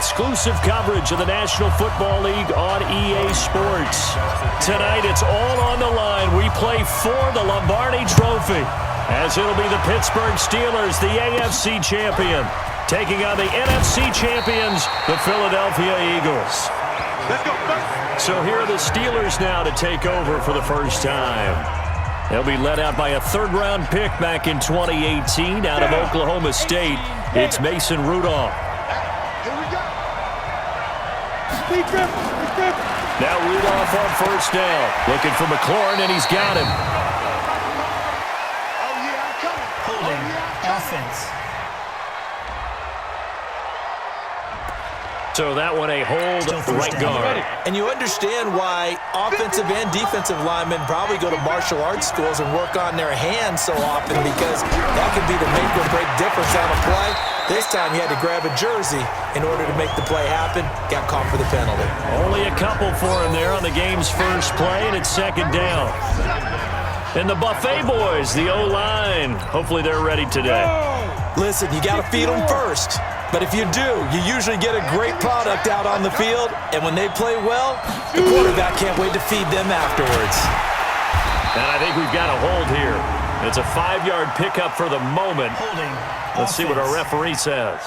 exclusive coverage of the National Football League on EA Sports. Tonight, it's all on the line. We play for the Lombardi Trophy, as it'll be the Pittsburgh Steelers, the AFC champion, taking on the NFC champions, the Philadelphia Eagles. Let's go. So here are the Steelers now to take over for the first time. They'll be led out by a third-round pick back in 2018 out of Oklahoma State. It's Mason Rudolph. Here we go. Now Rudolph on first down. Looking for McLaurin, and he's got him. Oh, yeah, I'm coming. Holding offense. So that one a hold right guard. And you understand why offensive and defensive linemen probably go to martial arts schools and work on their hands so often, because that could be the make or break difference on a play. This time he had to grab a jersey in order to make the play happen. Got caught for the penalty. Only a couple for him there on the game's first play, and it's second down. And the Buffet boys, the O-line, hopefully they're ready today. Listen, you got to feed them first. But if you do, you usually get a great product out on the field, and when they play well, the quarterback can't wait to feed them afterwards. And I think we've got a hold here. It's a 5-yard pickup for the moment. Holding. Let's see what our referee says.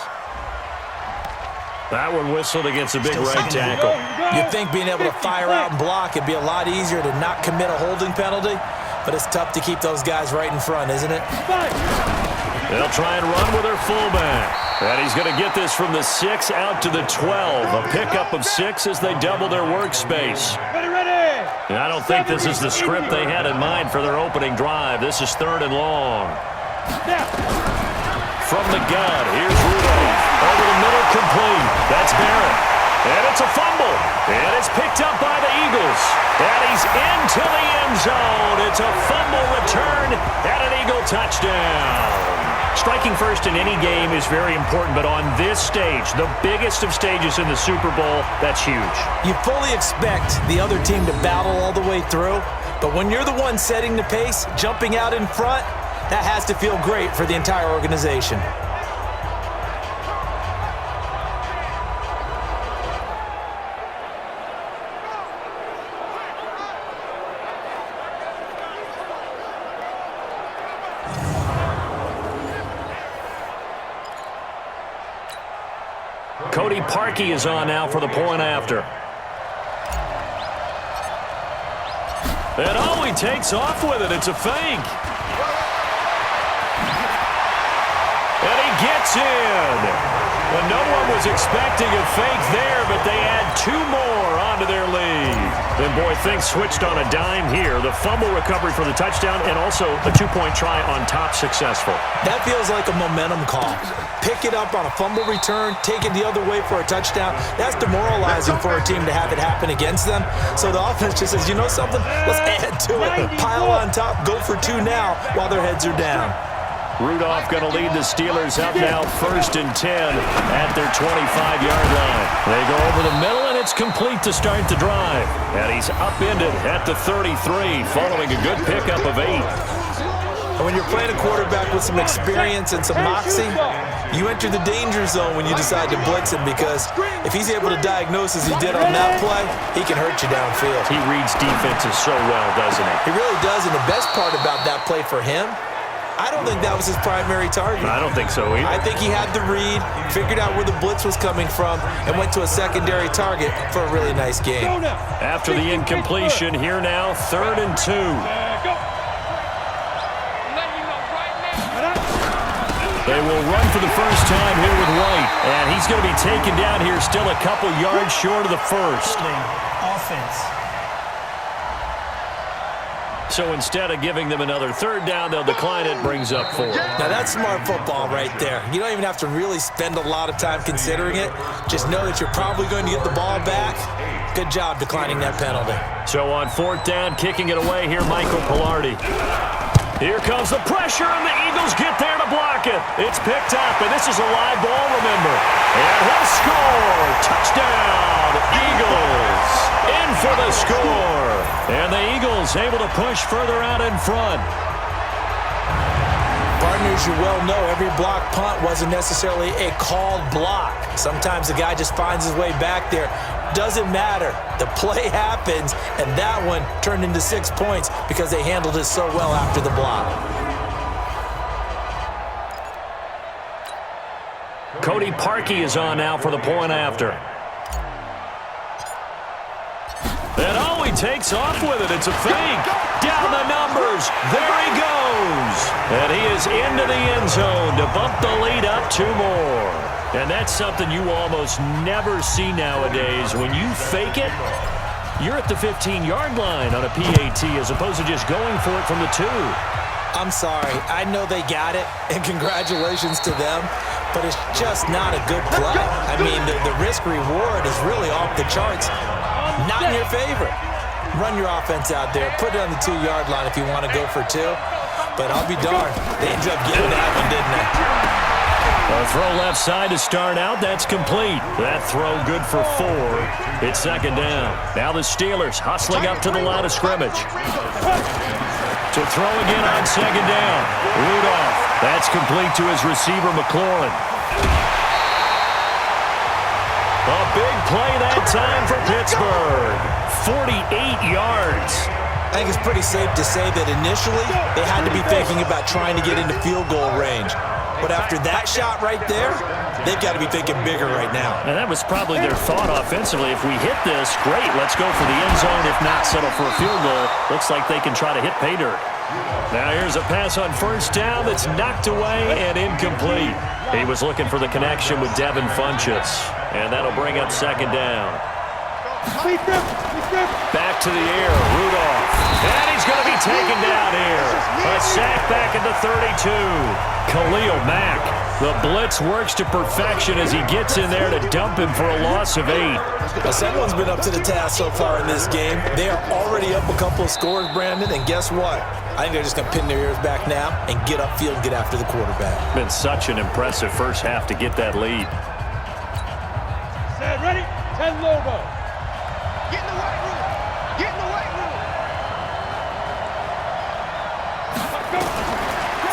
That one whistled against a big right tackle. You'd think being able to fire out and block it'd be a lot easier to not commit a holding penalty, but it's tough to keep those guys right in front, isn't it? They'll try and run with their fullback. And he's going to get this from the 6 out to the 12. A pickup of 6 as they double their workspace. And I don't think this is the script they had in mind for their opening drive. This is 3rd and long. From the gun, here's Rudolph. Over the middle, complete. That's Barrett. And it's a fumble. And it's picked up by the Eagles. And he's into the end zone. It's a fumble return and an Eagle touchdown. Striking first in any game is very important, but on this stage, the biggest of stages in the Super Bowl, that's huge. You fully expect the other team to battle all the way through, but when you're the one setting the pace, jumping out in front, that has to feel great for the entire organization. Cody Parkey is on now for the point after. And oh, he takes off with it. It's a fake. And he gets in. Well, no one was expecting a fake there, but they add 2 more onto their lead. And boy, things switched on a dime here. The fumble recovery for the touchdown, and also a 2-point try on top successful. That feels like a momentum call. Pick it up on a fumble return, take it the other way for a touchdown. That's demoralizing for a team to have it happen against them. So the offense just says, you know something? Let's add to it. Pile on top, go for 2 now while their heads are down. Rudolph going to lead the Steelers up now 1st and 10 at their 25-yard line. They go over the middle, and it's complete to start the drive. And he's upended at the 33 following a good pickup of 8. And when you're playing a quarterback with some experience and some moxie, you enter the danger zone when you decide to blitz him, because if he's able to diagnose as he did on that play, he can hurt you downfield. He reads defenses so well, doesn't he? He really does, and the best part about that play for him, I don't think that was his primary target. I don't think so either. I think he had the read, figured out where the blitz was coming from, and went to a secondary target for a really nice game. After the incompletion, here now, 3rd and 2. They will run for the first time here with White, and he's going to be taken down here still a couple yards short of the first. Offense. So instead of giving them another 3rd down, they'll decline it, brings up 4. Now that's smart football right there. You don't even have to really spend a lot of time considering it. Just know that you're probably going to get the ball back. Good job declining that penalty. So on 4th down, kicking it away here, Michael Pilardi. Here comes the pressure, and the Eagles get there to block it. It's picked up, and this is a live ball, remember. And he'll score. Touchdown, Eagles. In for the score. And the Eagles able to push further out in front. Partners, you well know every block punt wasn't necessarily a called block. Sometimes the guy just finds his way back there. Doesn't matter. The play happens, and that one turned into 6 points because they handled it so well after the block. Cody Parkey is on now for the point after. And oh, he takes off with it. It's a fake. Down the numbers. There he goes. And he is into the end zone to bump the lead up 2 more. And that's something you almost never see nowadays. When you fake it, you're at the 15-yard line on a PAT as opposed to just going for it from the 2. I'm sorry. I know they got it, and congratulations to them, but it's just not a good play. I mean, the risk-reward is really off the charts. Not in your favor. Run your offense out there. Put it on the 2-yard line if you want to go for 2. But I'll be darned. They ended up getting that one, didn't they? A throw left side to start out. That's complete. That throw good for 4. It's second down. Now the Steelers hustling up to the line of scrimmage. To throw again on second down. Rudolph. That's complete to his receiver, McLaurin. A big play that time for Pittsburgh. 48 yards. I think it's pretty safe to say that initially they had to be thinking about trying to get into field goal range. But after that shot right there, they've got to be thinking bigger right now. And that was probably their thought offensively. If we hit this, great, let's go for the end zone. If not, settle for a field goal. Looks like they can try to hit pay dirt. Now here's a pass on first down that's knocked away and incomplete. He was looking for the connection with Devin Funchess, and that'll bring up second down. Back to the air, Rudolph. And he's going to be taken down here. A sack back at the 32. Khalil Mack. The blitz works to perfection as he gets in there to dump him for a loss of 8. Now, someone's been up to the task so far in this game. They are already up a couple of scores, Brandon, and guess what? I think they're just going to pin their ears back now and get upfield and get after the quarterback. Been such an impressive first half to get that lead. Set, ready, 10 Lobo. Get in the white room. Get in the white room.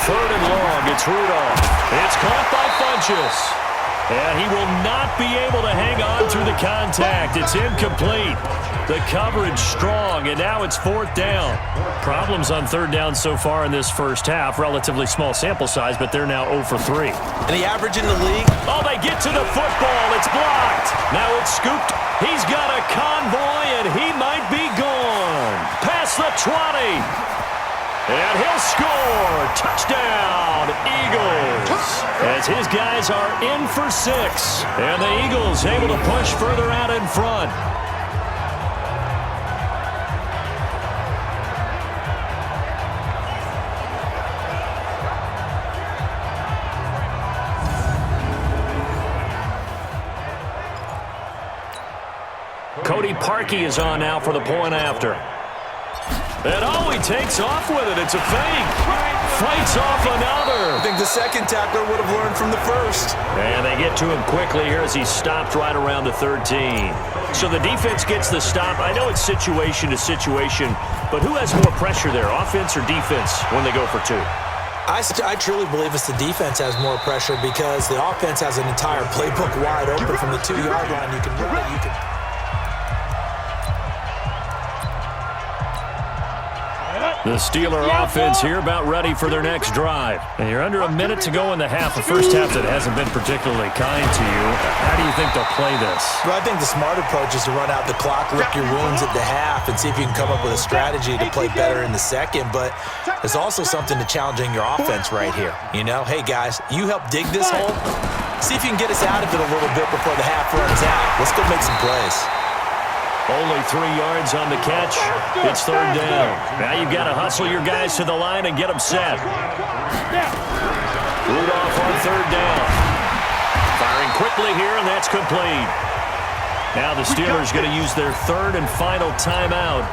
Third and long, it's Rudolph. It's caught by Funchess. And he will not be able to hang on through the contact. It's incomplete. The coverage strong, and now it's fourth down. Problems on third down so far in this first half. Relatively small sample size, but they're now 0 for 3. And the average in the league? Oh, they get to the football. It's blocked. Now it's scooped. He's got a convoy, and he might be gone. Past the 20. And he'll score. Touchdown, Eagles. As his guys are in for 6. And the Eagles able to push further out in front. Cody Parkey is on now for the point after. And oh, he takes off with it. It's a fake. Fights off another. I think the second tackler would have learned from the first. And they get to him quickly here as he stopped right around the 13. So the defense gets the stop. I know it's situation to situation, but who has more pressure there, offense or defense, when they go for 2? I truly believe it's the defense has more pressure because the offense has an entire playbook wide open from the 2-yard line. You can run it, you can... The Steeler offense here about ready for their next drive. And you're under a minute to go in the half. A first half that hasn't been particularly kind to you. How do you think they'll play this? Well, I think the smart approach is to run out the clock, lick your wounds at the half, and see if you can come up with a strategy to play better in the second. But there's also something to challenging your offense right here. You know, hey, guys, you help dig this hole. See if you can get us out of it a little bit before the half runs out. Let's go make some plays. Only 3 yards on the catch. It's third down. Now you've got to hustle your guys to the line and get them set. Rudolph on third down. Firing quickly here, and that's complete. Now the Steelers going to use their third and final timeout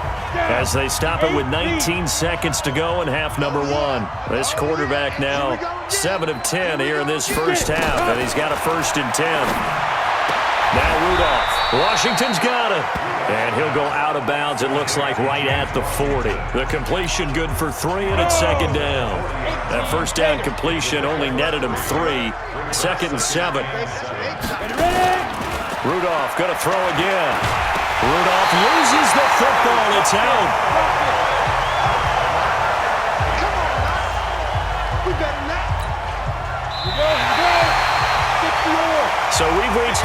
as they stop it with 19 seconds to go in half number 1. This quarterback now 7 of 10 here in this first half, and he's got a 1st and 10. Now Rudolph. Washington's got it. And he'll go out of bounds, it looks like, right at the 40. The completion good for 3, and it's second down. That first down completion only netted him 3. Second and 7. Rudolph going to throw again. Rudolph loses the football. It's out. So we've reached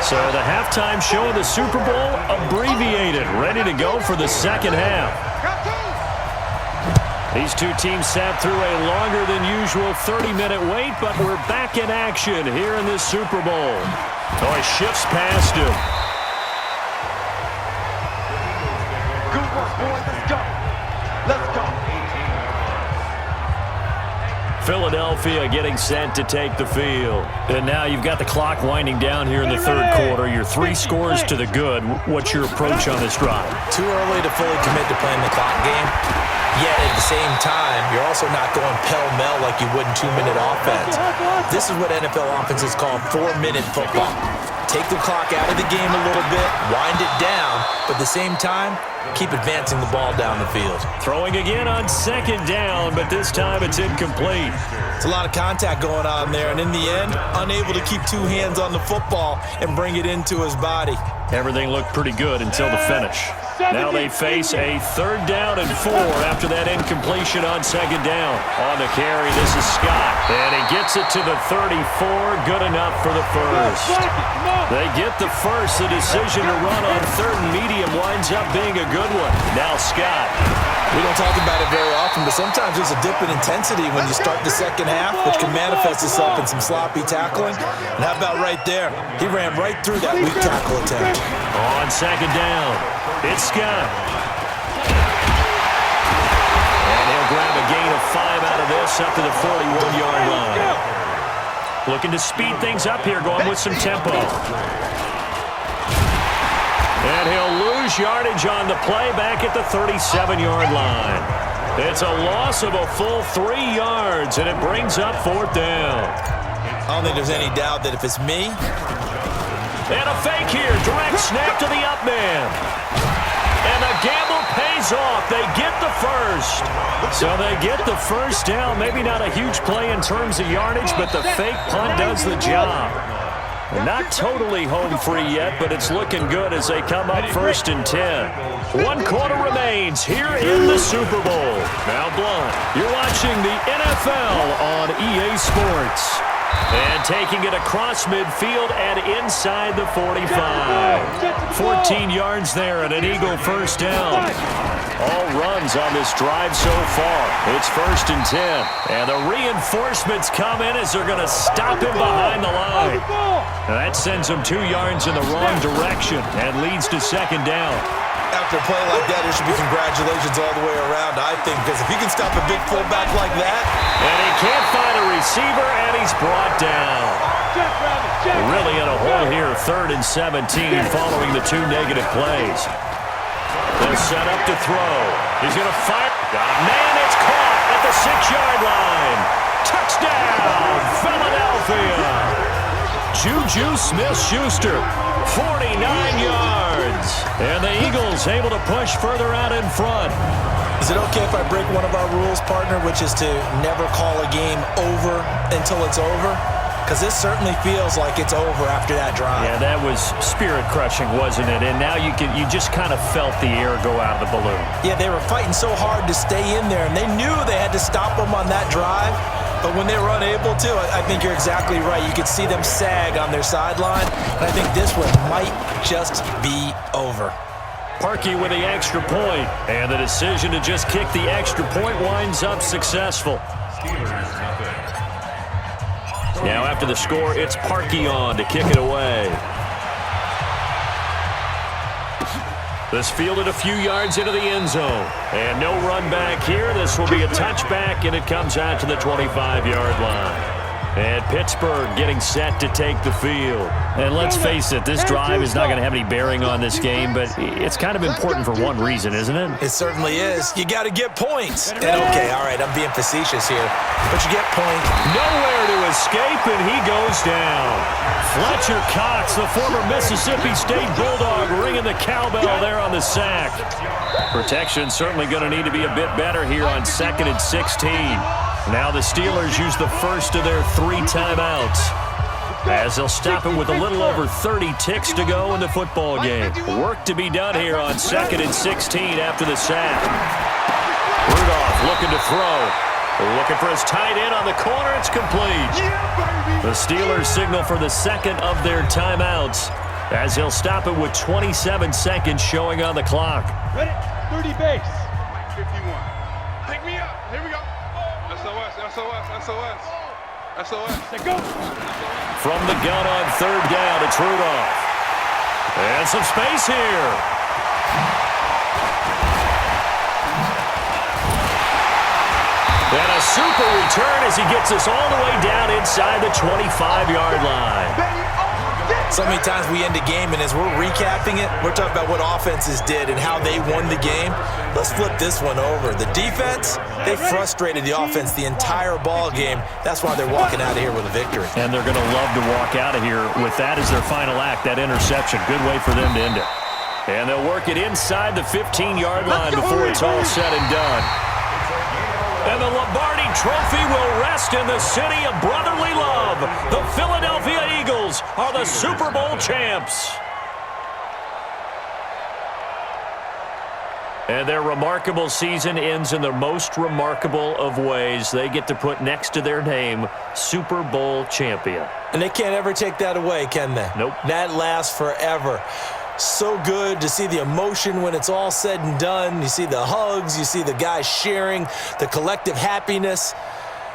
So the halftime show of the Super Bowl abbreviated, ready to go for the second half. These two teams sat through a longer than usual 30-minute wait, but we're back in action here in this Super Bowl. Oh, he shifts past him. Good work, boys. Let's go. Let's go. Philadelphia getting set to take the field. And now you've got the clock winding down here in the third quarter. You're 3 scores to the good. What's your approach on this drive? Too early to fully commit to playing the clock game. Yet at the same time, you're also not going pell-mell like you would in 2-minute offense. This is what NFL offenses call 4-minute football. Take the clock out of the game a little bit, wind it down, but at the same time, keep advancing the ball down the field. Throwing again on second down, but this time it's incomplete. It's a lot of contact going on there, and in the end, unable to keep 2 hands on the football and bring it into his body. Everything looked pretty good until the finish. Now they face a 3rd down and 4 after that incompletion on second down. On the carry, this is Scott. And he gets it to the 34. Good enough for the first. They get the first. The decision to run on 3rd and medium winds up being a good one. Now Scott. We don't talk about it very often, but sometimes there's a dip in intensity when you start the second half, which can manifest itself in some sloppy tackling. And how about right there? He ran right through that weak tackle attempt. On second down, it's Scott. And he'll grab a gain of 5 out of this up to the 41-yard line. Looking to speed things up here, going with some tempo. And he'll lose yardage on the play back at the 37-yard line. It's a loss of a full 3 yards, and it brings up 4th down. I don't think there's any doubt that if it's me. And a fake here. Direct snap to the up man. And the gamble pays off. They get the first. So they get the first down. Maybe not a huge play in terms of yardage, but the fake punt does the job. Not totally home free yet, but it's looking good as they come up 1st and 10. 1 quarter remains here in the Super Bowl. Now Blunt, you're watching the NFL on EA Sports. And taking it across midfield and inside the 45. 14 yards there and an Eagle first down. All runs on this drive so far. It's 1st and 10. And the reinforcements come in as they're going to stop him behind the line. And that sends him 2 yards in the wrong direction and leads to second down. After a play like that, there should be congratulations all the way around, I think, because if you can stop a big fullback like that. And he can't find a receiver, and he's brought down. Really in a hole here, 3rd and 17 following the 2 negative plays. They'll set up to throw. He's going to fire. Got a man, it's caught at the 6-yard line. Touchdown, Philadelphia. Juju Smith-Schuster, 49 yards. And the Eagles able to push further out in front. Is it okay if I break one of our rules, partner, which is to never call a game over until it's over? Because this certainly feels like it's over after that drive. Yeah, that was spirit-crushing, wasn't it? And now you just kind of felt the air go out of the balloon. Yeah, they were fighting so hard to stay in there, and they knew they had to stop them on that drive. But when they were unable to, I think you're exactly right. You could see them sag on their sideline, and I think this one might just be over. Parkey with the extra point, and the decision to just kick the extra point winds up successful. Now after the score, it's Parkey on to kick it away. This fielded a few yards into the end zone. And no run back here. This will be a touchback, and it comes out to the 25-yard line. And Pittsburgh getting set to take the field. And let's face it, this drive is not going to have any bearing on this game, but it's kind of important for one reason, isn't it? It certainly is. You got to get points. And okay, all right, I'm being facetious here, but you get points. Nowhere to escape, and he goes down. Fletcher Cox, the former Mississippi State Bulldog, ringing the cowbell there on the sack. Protection certainly going to need to be a bit better here on 2nd and 16. Now the Steelers use the first of their 3 timeouts, as they'll stop it with a little over 30 ticks to go in the football game. Work to be done here on 2nd and 16 after the sack. Rudolph looking to throw. Looking for his tight end on the corner. It's complete. The Steelers signal for the second of their timeouts, as he'll stop it with 27 seconds showing on the clock. Ready? 30 base. 51. Pick me up. Here we go. SOS, SOS, SOS. SOS. Let's go. From the gun on 3rd down, it's Rudolph. And some space here. And a super return as he gets us all the way down inside the 25-yard line. So many times we end a game, and as we're recapping it, we're talking about what offenses did and how they won the game. Let's flip this one over. The defense, they frustrated the offense the entire ball game. That's why they're walking out of here with a victory. And they're going to love to walk out of here with that as their final act, that interception. Good way for them to end it. And they'll work it inside the 15-yard line before it's all said and done. And the Lombardi Trophy will rest in the city of brotherly love. The Philadelphia Eagles are the Super Bowl champs. And their remarkable season ends in the most remarkable of ways. They get to put next to their name, Super Bowl champion. And they can't ever take that away, can they? Nope. That lasts forever. So good to see the emotion when it's all said and done. You see the hugs, you see the guys sharing, the collective happiness.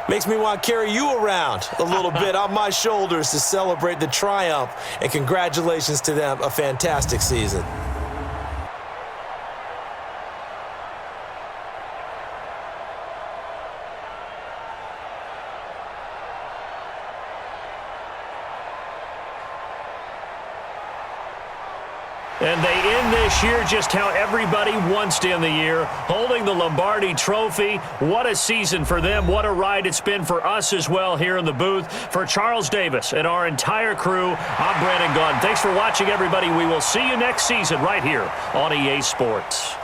Makes me want to carry you around a little bit on my shoulders to celebrate the triumph. And congratulations to them, a fantastic season. And they end this year just how everybody wants to end the year, holding the Lombardi Trophy. What a season for them. What a ride it's been for us as well here in the booth. For Charles Davis and our entire crew, I'm Brandon Gaudin. Thanks for watching, everybody. We will see you next season right here on EA Sports.